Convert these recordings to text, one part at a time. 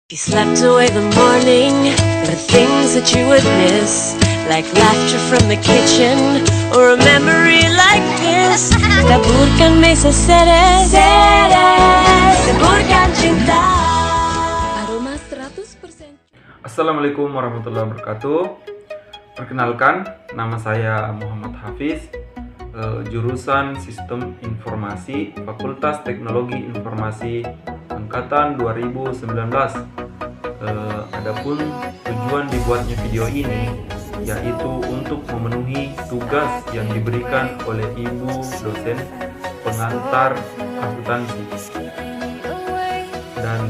If you slept away the morning, there are things that you would miss, like laughter from the kitchen, or a memory like this. Taburkan mesa seres, taburkan cinta. Aroma 100%. Assalamualaikum warahmatullahi wabarakatuh. Perkenalkan, nama saya Muhammad Hafiz, jurusan Sistem Informasi, Fakultas Teknologi Informasi Angkatan 2019. Adapun tujuan dibuatnya video ini yaitu untuk memenuhi tugas yang diberikan oleh ibu dosen pengantar akuntansi. Dan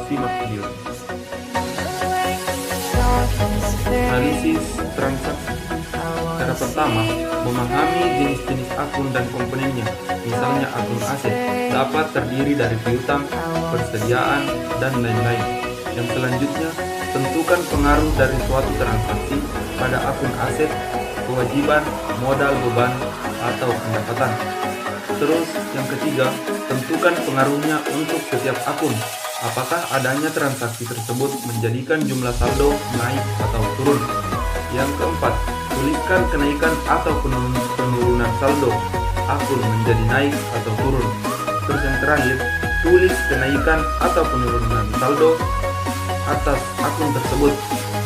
simak video. Analisis transaksi. Cara pertama, memahami jenis-jenis akun dan komponennya. Misalnya akun aset dapat terdiri dari piutang, persediaan, dan lain-lain. Yang selanjutnya, tentukan pengaruh dari suatu transaksi pada akun aset, kewajiban, modal, beban, atau pendapatan. Terus, yang ketiga, tentukan pengaruhnya untuk setiap akun. Apakah adanya transaksi tersebut menjadikan jumlah saldo naik atau turun? Yang keempat, tuliskan kenaikan atau penurunan saldo akun menjadi naik atau turun. Terus yang terakhir, tulis kenaikan atau penurunan saldo atas akun tersebut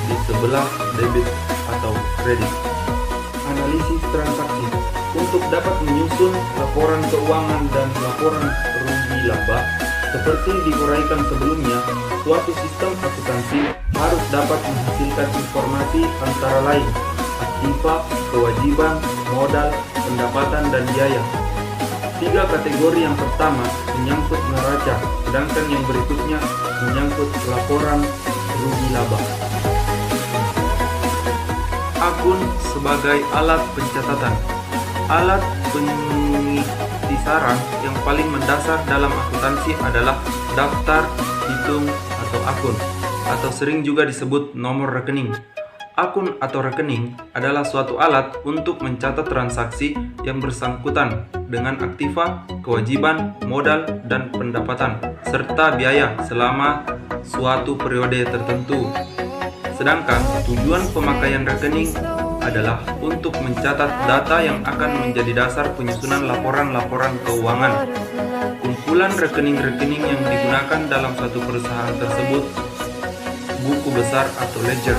di sebelah debit atau kredit. Analisis transaksi. Untuk dapat menyusun laporan keuangan dan laporan rugi laba seperti diuraikan sebelumnya, suatu sistem akuntansi harus dapat menghasilkan informasi antara lain aktiva, kewajiban, modal, pendapatan, dan biaya. 3 kategori yang pertama menyangkut neraca, sedangkan yang berikutnya menyangkut laporan rugi laba. Akun sebagai alat pencatatan. Alat pengiktisaran yang paling mendasar dalam akuntansi adalah daftar hitung atau akun, atau sering juga disebut nomor rekening. Akun atau rekening adalah suatu alat untuk mencatat transaksi yang bersangkutan dengan aktiva, kewajiban, modal, dan pendapatan, serta biaya selama suatu periode tertentu. Sedangkan tujuan pemakaian rekening adalah untuk mencatat data yang akan menjadi dasar penyusunan laporan-laporan keuangan. Kumpulan rekening-rekening yang digunakan dalam suatu perusahaan tersebut buku besar atau ledger.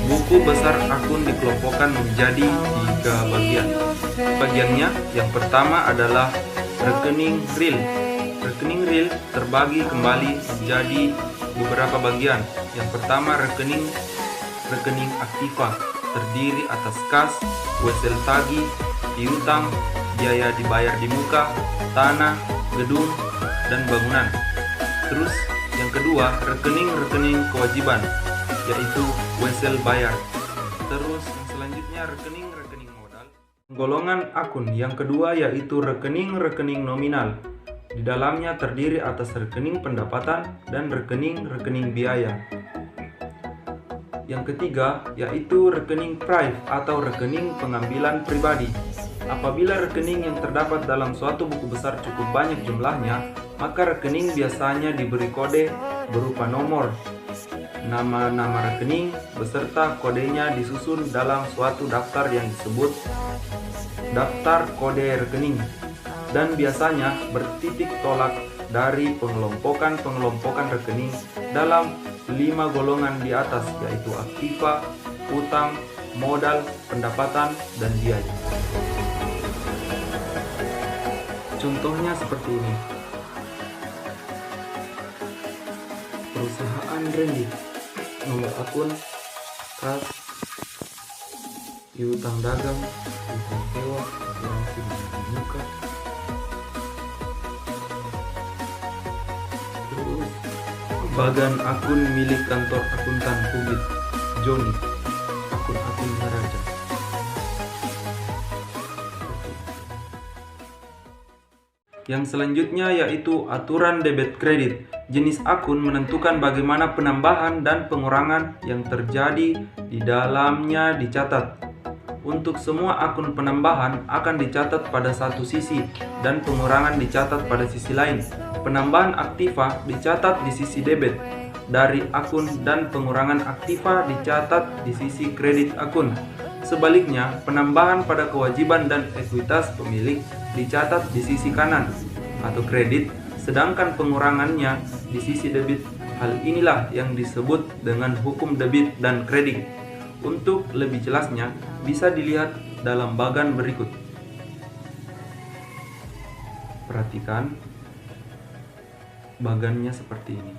Buku besar akun dikelompokkan menjadi 3 bagian. Bagiannya yang pertama adalah rekening real. Rekening real terbagi kembali menjadi beberapa bagian. Yang pertama rekening aktiva, terdiri atas kas, wesel tagih, piutang, biaya dibayar di muka, tanah, gedung, dan bangunan. Terus yang kedua, rekening kewajiban, yaitu wesel bayar. Terus yang selanjutnya rekening modal. Golongan akun yang kedua yaitu rekening nominal. Di dalamnya terdiri atas rekening pendapatan dan rekening biaya. Yang ketiga yaitu rekening prive atau rekening pengambilan pribadi. Apabila rekening yang terdapat dalam suatu buku besar cukup banyak jumlahnya, maka rekening biasanya diberi kode berupa nomor. Nama rekening beserta kodenya disusun dalam suatu daftar yang disebut daftar kode rekening, dan biasanya bertitik tolak dari pengelompokan rekening dalam 5 golongan di atas, yaitu aktiva, utang, modal, pendapatan, dan biaya. Contohnya seperti ini. Perusahaan Randy, nomor akun, kas, piutang dagang, piutang sewa, asuransi di muka. Terus bagan akun milik kantor akuntan publik Joni, akun neraca. Yang selanjutnya yaitu aturan debit kredit. Jenis akun menentukan bagaimana penambahan dan pengurangan yang terjadi di dalamnya dicatat. Untuk semua akun penambahan akan dicatat pada satu sisi dan pengurangan dicatat pada sisi lain. Penambahan aktiva dicatat di sisi debit, dari akun dan pengurangan aktiva dicatat di sisi kredit akun. Sebaliknya, penambahan pada kewajiban dan ekuitas pemilik dicatat di sisi kanan atau kredit, sedangkan pengurangannya di sisi debit. Hal inilah yang disebut dengan hukum debit dan kredit. Untuk lebih jelasnya, bisa dilihat dalam bagan berikut. Perhatikan bagannya seperti ini.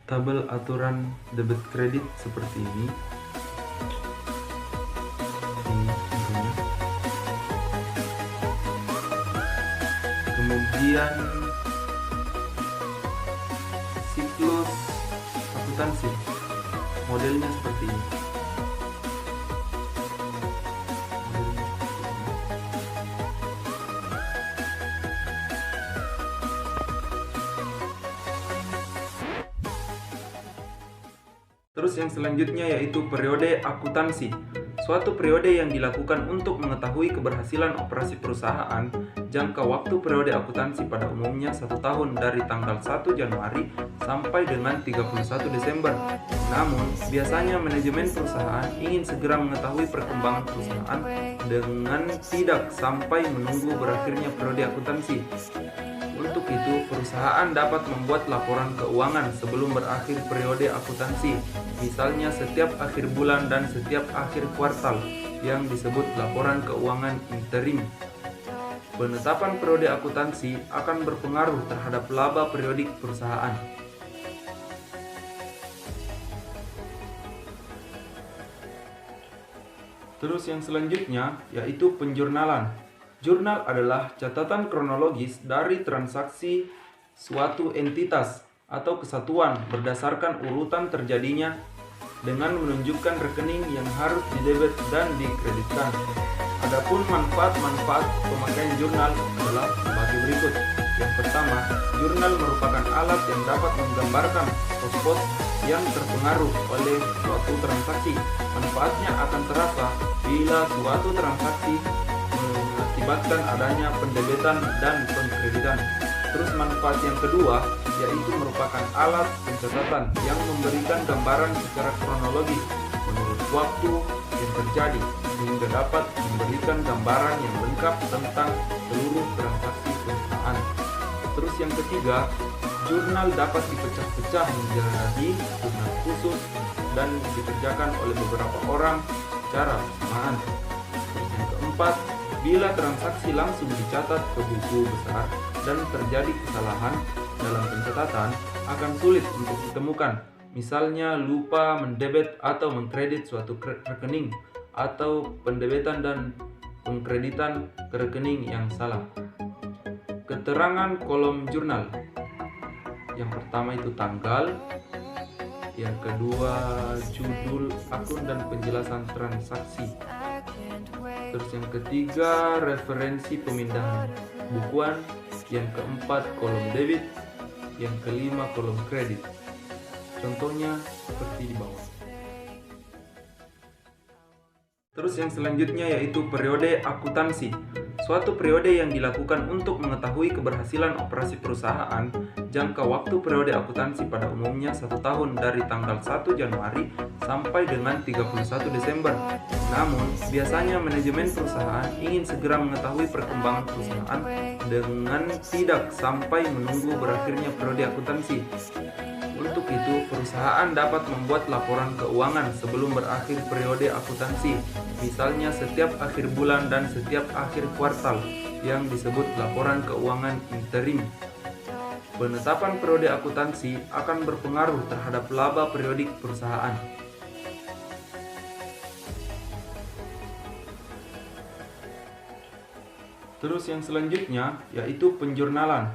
Tabel aturan debit kredit seperti ini. Ini contohnya. Kemudian siklus akuntansi modelnya seperti ini. Terus yang selanjutnya yaitu periode akuntansi. Suatu periode yang dilakukan untuk mengetahui keberhasilan operasi perusahaan. Jangka waktu periode akuntansi pada umumnya 1 tahun dari tanggal 1 Januari sampai dengan 31 Desember. Namun, biasanya manajemen perusahaan ingin segera mengetahui perkembangan perusahaan dengan tidak sampai menunggu berakhirnya periode akuntansi. Untuk itu, perusahaan dapat membuat laporan keuangan sebelum berakhir periode akuntansi, misalnya setiap akhir bulan dan setiap akhir kuartal, yang disebut laporan keuangan interim. Penetapan periode akuntansi akan berpengaruh terhadap laba periodik perusahaan. Terus yang selanjutnya yaitu penjurnalan. Jurnal adalah catatan kronologis dari transaksi suatu entitas atau kesatuan berdasarkan urutan terjadinya dengan menunjukkan rekening yang harus didebet dan dikreditkan. Adapun manfaat-manfaat pemakaian jurnal adalah sebagai berikut. Yang pertama, jurnal merupakan alat yang dapat menggambarkan pos-pos yang terpengaruh oleh suatu transaksi. Manfaatnya akan terasa bila suatu transaksi mengakibatkan adanya pendebetan dan pengkreditan. Terus manfaat yang kedua yaitu merupakan alat pencatatan yang memberikan gambaran secara kronologis menurut waktu yang terjadi sehingga dapat memberikan gambaran yang lengkap tentang seluruh transaksi perusahaan. Terus yang ketiga, jurnal dapat dipecah-pecah menjadi jurnal khusus dan dikerjakan oleh beberapa orang secara bersamaan. Terus yang keempat, bila transaksi langsung dicatat ke buku besar dan terjadi kesalahan dalam pencatatan, akan sulit untuk ditemukan. Misalnya lupa mendebet atau mengkredit suatu rekening atau pendebetan dan pengkreditan ke rekening yang salah. Keterangan kolom jurnal. Yang pertama itu tanggal, yang kedua judul akun dan penjelasan transaksi. Terus yang ketiga referensi pemindahan bukuan, yang keempat kolom debit, yang kelima kolom kredit. Contohnya seperti di bawah. Terus yang selanjutnya yaitu periode akuntansi. Suatu periode yang dilakukan untuk mengetahui keberhasilan operasi perusahaan. Jangka waktu periode akuntansi pada umumnya 1 tahun dari tanggal 1 Januari sampai dengan 31 Desember. Namun, biasanya manajemen perusahaan ingin segera mengetahui perkembangan perusahaan dengan tidak sampai menunggu berakhirnya periode akuntansi. Untuk itu, perusahaan dapat membuat laporan keuangan sebelum berakhir periode akuntansi, misalnya setiap akhir bulan dan setiap akhir kuartal, yang disebut laporan keuangan interim. Penetapan periode akuntansi akan berpengaruh terhadap laba periodik perusahaan. Terus yang selanjutnya yaitu penjurnalan.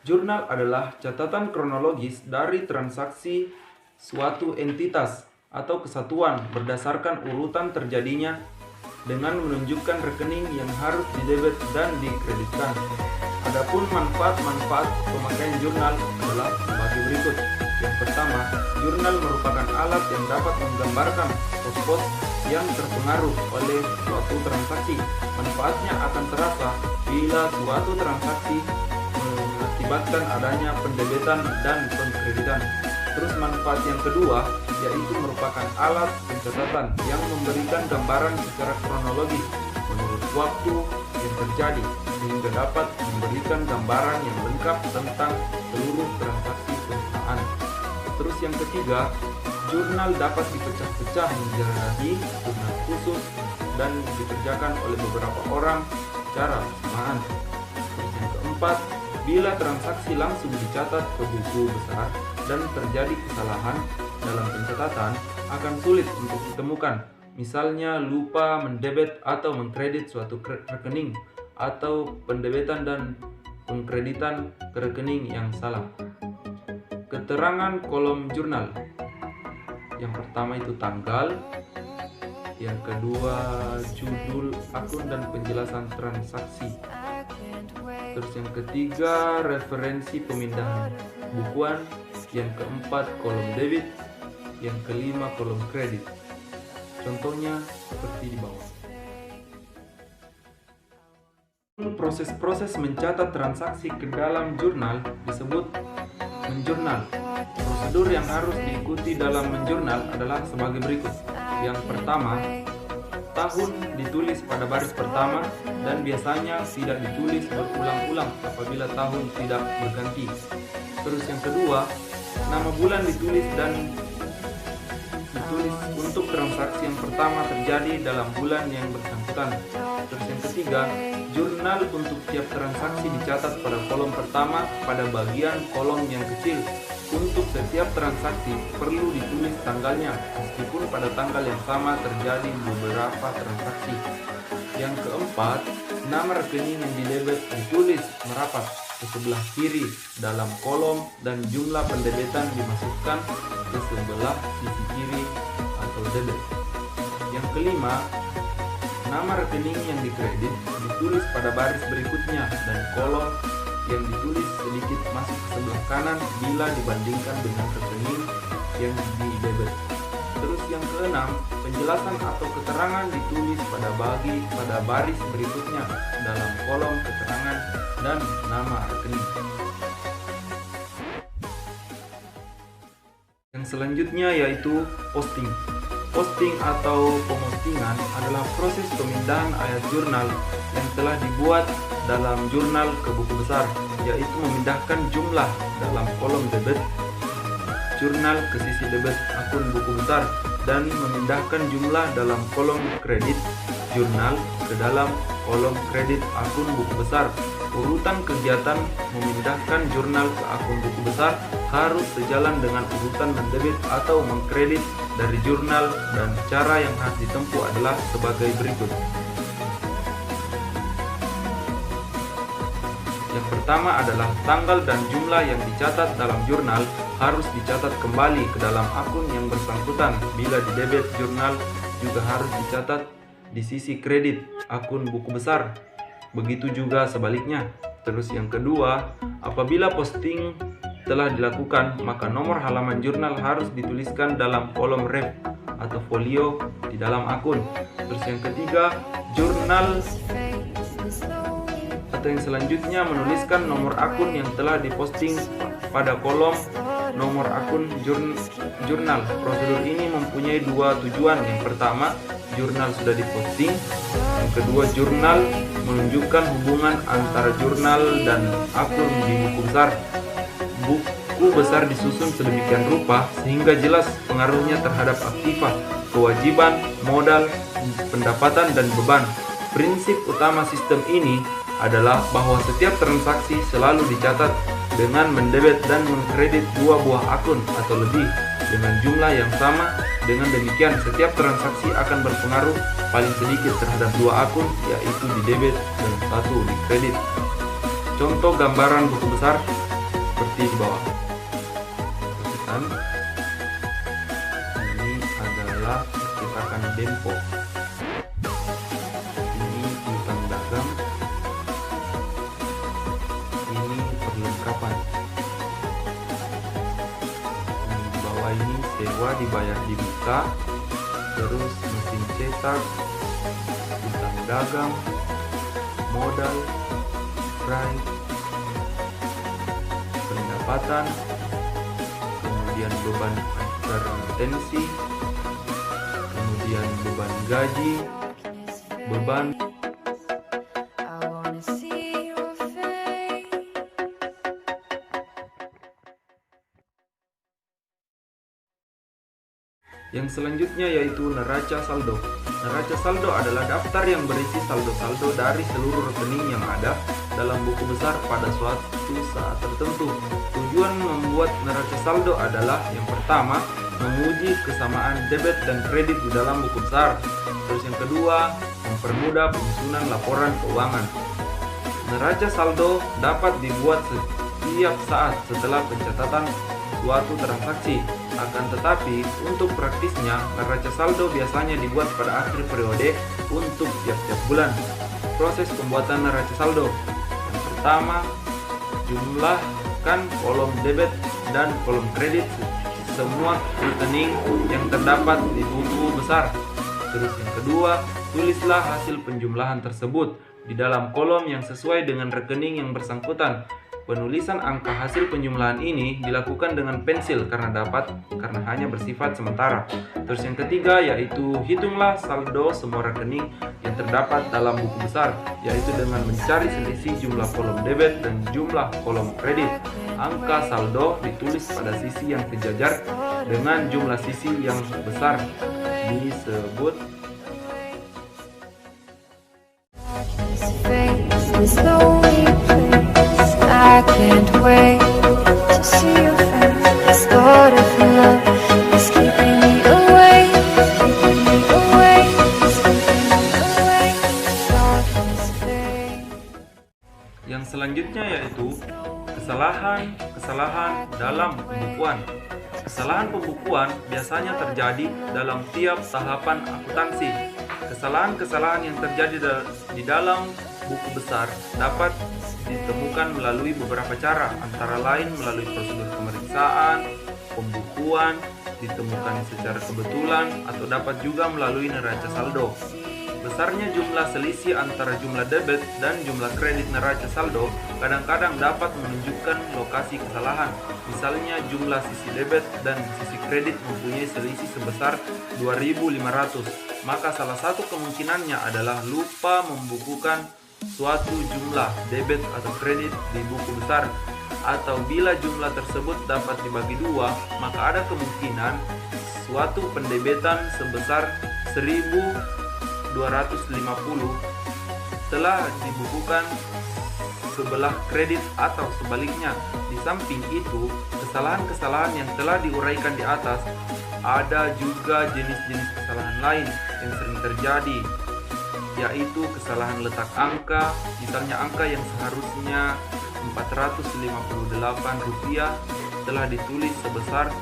Jurnal adalah catatan kronologis dari transaksi suatu entitas atau kesatuan berdasarkan urutan terjadinya dengan menunjukkan rekening yang harus didebet dan dikreditkan. Adapun manfaat-manfaat pemakaian jurnal adalah sebagai berikut. Yang pertama, jurnal merupakan alat yang dapat menggambarkan pos-pos yang terpengaruh oleh suatu transaksi. Manfaatnya akan terasa bila suatu transaksi mengakibatkan adanya pendebetan dan pengkreditan. Terus manfaat yang kedua yaitu merupakan alat pencatatan yang memberikan gambaran secara kronologis menurut waktu yang terjadi sehingga dapat memberikan gambaran yang lengkap tentang seluruh transaksi perusahaan. Terus yang ketiga, jurnal dapat dipecah-pecah menjadi jurnal khusus dan dikerjakan oleh beberapa orang secara bersamaan. Terus yang keempat, bila transaksi langsung dicatat ke buku besar dan terjadi kesalahan dalam pencatatan akan sulit untuk ditemukan. Misalnya lupa mendebet atau mengkredit suatu rekening atau pendebetan dan pengkreditan ke rekening yang salah. Keterangan kolom jurnal. Yang pertama itu tanggal, yang kedua judul akun dan penjelasan transaksi. Terus yang ketiga referensi pemindahan bukuan, yang keempat kolom debit, yang kelima kolom kredit. Contohnya seperti di bawah. Proses-proses mencatat transaksi ke dalam jurnal disebut menjurnal. Prosedur yang harus diikuti dalam menjurnal adalah sebagai berikut. Yang pertama, tahun ditulis pada baris pertama dan biasanya tidak ditulis berulang-ulang apabila tahun tidak berganti. Terus yang kedua, nama bulan ditulis untuk transaksi yang pertama terjadi dalam bulan yang bersangkutan. Terus yang ketiga, jurnal untuk tiap transaksi dicatat pada kolom pertama pada bagian kolom yang kecil. Untuk setiap transaksi perlu ditulis tanggalnya meskipun pada tanggal yang sama terjadi beberapa transaksi. Yang keempat, nama rekening yang didebet ditulis merapat ke sebelah kiri dalam kolom dan jumlah pendebetan dimasukkan ke sebelah sisi kiri atau debit. Yang kelima, nama rekening yang dikredit ditulis pada baris berikutnya dan kolom yang ditulis sedikit masuk ke sebelah kanan bila dibandingkan dengan rekening yang didebet. Terus yang keenam, penjelasan atau keterangan ditulis pada baris berikutnya dalam kolom keterangan dan nama rekening. Yang selanjutnya yaitu posting. Posting atau pemostingan adalah proses pemindahan ayat jurnal yang telah dibuat dalam jurnal ke buku besar, yaitu memindahkan jumlah dalam kolom debit jurnal ke sisi debit akun buku besar dan memindahkan jumlah dalam kolom kredit jurnal ke dalam kolom kredit akun buku besar. Urutan kegiatan memindahkan jurnal ke akun buku besar harus sejalan dengan urutan mendebit atau mengkredit dari jurnal dan cara yang harus ditempuh adalah sebagai berikut. Yang pertama adalah tanggal dan jumlah yang dicatat dalam jurnal harus dicatat kembali ke dalam akun yang bersangkutan. Bila di debit jurnal juga harus dicatat di sisi kredit akun buku besar. Begitu juga sebaliknya. Terus yang kedua, apabila posting telah dilakukan, maka nomor halaman jurnal harus dituliskan dalam kolom ref atau folio di dalam akun. Terus yang ketiga, jurnal atau yang selanjutnya menuliskan nomor akun yang telah diposting pada kolom nomor akun jurnal. Prosedur ini mempunyai dua tujuan. Yang pertama, jurnal sudah diposting. Yang kedua, jurnal menunjukkan hubungan antara jurnal dan akun di buku besar. Buku besar disusun sedemikian rupa sehingga jelas pengaruhnya terhadap aktiva, kewajiban, modal, pendapatan, dan beban. Prinsip utama sistem ini adalah bahwa setiap transaksi selalu dicatat dengan mendebet dan mengkredit dua buah akun atau lebih dengan jumlah yang sama. Dengan demikian, setiap transaksi akan berpengaruh paling sedikit terhadap dua akun, yaitu di debit dan satu di kredit. Contoh gambaran buku besar seperti di bawah. Ini adalah cetakan Dempo. Ini piutang dagang. Ini perlengkapan. Di bawah ini sewa dibayar di muka. Terus mesin cetak, utang dagang, modal, pride, pendapatan, kemudian beban retensi, kemudian beban gaji, beban Yang selanjutnya yaitu neraca saldo. Neraca saldo adalah daftar yang berisi saldo-saldo dari seluruh rekening yang ada dalam buku besar pada suatu saat tertentu. Tujuan membuat neraca saldo adalah yang pertama, menguji kesamaan debit dan kredit di dalam buku besar. Terus yang kedua, mempermudah penyusunan laporan keuangan. Neraca saldo dapat dibuat setiap saat setelah pencatatan suatu transaksi. Akan tetapi, untuk praktisnya, neraca saldo biasanya dibuat pada akhir periode untuk tiap-tiap bulan. Proses pembuatan neraca saldo. Yang pertama, jumlahkan kolom debit dan kolom kredit semua rekening yang terdapat di buku besar. Terus yang kedua, tulislah hasil penjumlahan tersebut di dalam kolom yang sesuai dengan rekening yang bersangkutan. Penulisan angka hasil penjumlahan ini dilakukan dengan pensil karena hanya bersifat sementara. Terus yang ketiga yaitu hitunglah saldo semua rekening yang terdapat dalam buku besar, yaitu dengan mencari selisih jumlah kolom debit dan jumlah kolom kredit. Angka saldo ditulis pada sisi yang sejajar dengan jumlah sisi yang besar, disebut I can't wait to see your face. Thought of love is keeping me awake, keeping me awake, keeping me awake. Darkness fades. Yang selanjutnya yaitu kesalahan dalam pembukuan. Kesalahan pembukuan biasanya terjadi dalam tiap tahapan akuntansi. Kesalahan-kesalahan yang terjadi di dalam buku besar dapat ditemukan melalui beberapa cara, antara lain melalui prosedur pemeriksaan, pembukuan, ditemukan secara kebetulan, atau dapat juga melalui neraca saldo. Besarnya jumlah selisih antara jumlah debit dan jumlah kredit neraca saldo kadang-kadang dapat menunjukkan lokasi kesalahan. Misalnya jumlah sisi debit dan sisi kredit mempunyai selisih sebesar 2.500, maka salah satu kemungkinannya adalah lupa membukukan suatu jumlah debit atau kredit di buku besar, atau bila jumlah tersebut dapat dibagi dua, maka ada kemungkinan suatu pendebitan sebesar 1.250 telah dibukukan sebelah kredit atau sebaliknya. Di samping itu, kesalahan-kesalahan yang telah diuraikan di atas, ada juga jenis-jenis kesalahan lain yang sering terjadi, yaitu kesalahan letak angka. Misalnya angka yang seharusnya Rp458 telah ditulis sebesar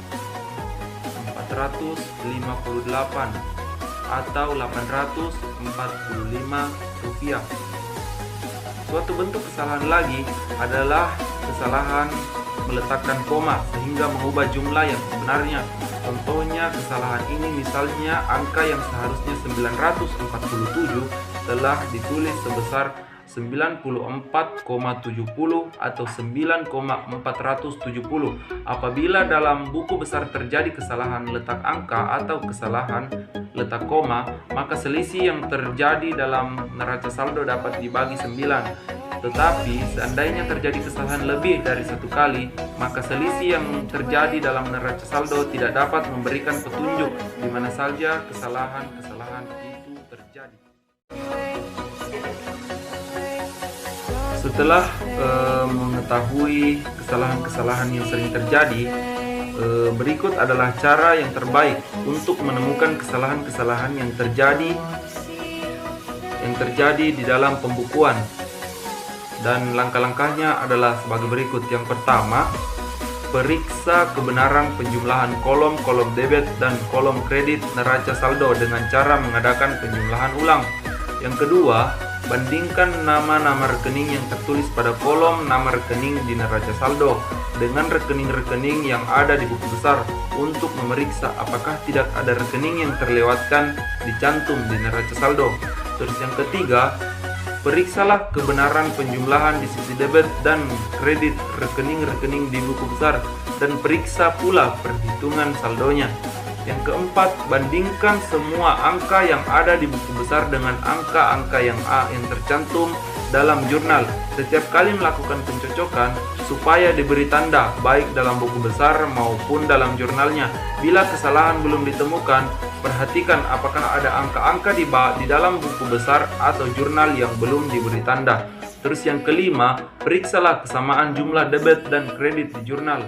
458 atau Rp845. Suatu bentuk kesalahan lagi adalah kesalahan meletakkan koma sehingga mengubah jumlah yang sebenarnya. Contohnya kesalahan ini misalnya angka yang seharusnya 947 telah ditulis sebesar 94,70 atau 9,470. Apabila dalam buku besar terjadi kesalahan letak angka atau kesalahan letak koma, maka selisih yang terjadi dalam neraca saldo dapat dibagi 9. Tetapi seandainya terjadi kesalahan lebih dari satu kali, maka selisih yang terjadi dalam neraca saldo tidak dapat memberikan petunjuk di mana saja kesalahan-kesalahan itu terjadi. Setelah mengetahui kesalahan-kesalahan yang sering terjadi, berikut adalah cara yang terbaik untuk menemukan kesalahan-kesalahan yang terjadi di dalam pembukuan. Dan langkah-langkahnya adalah sebagai berikut. Yang pertama, periksa kebenaran penjumlahan kolom-kolom debit dan kolom kredit neraca saldo dengan cara mengadakan penjumlahan ulang. Yang kedua, bandingkan nama-nama rekening yang tertulis pada kolom nama rekening di neraca saldo dengan rekening-rekening yang ada di buku besar untuk memeriksa apakah tidak ada rekening yang terlewatkan dicantum di neraca saldo. Terus yang ketiga, periksalah kebenaran penjumlahan di sisi debit dan kredit rekening-rekening di buku besar dan periksa pula perhitungan saldonya. Yang keempat, bandingkan semua angka yang ada di buku besar dengan angka-angka yang tercantum dalam jurnal. Setiap kali melakukan pencocokan supaya diberi tanda baik dalam buku besar maupun dalam jurnalnya. Bila kesalahan belum ditemukan, perhatikan apakah ada angka-angka di dalam buku besar atau jurnal yang belum diberi tanda. Terus yang kelima, periksalah kesamaan jumlah debit dan kredit di jurnal.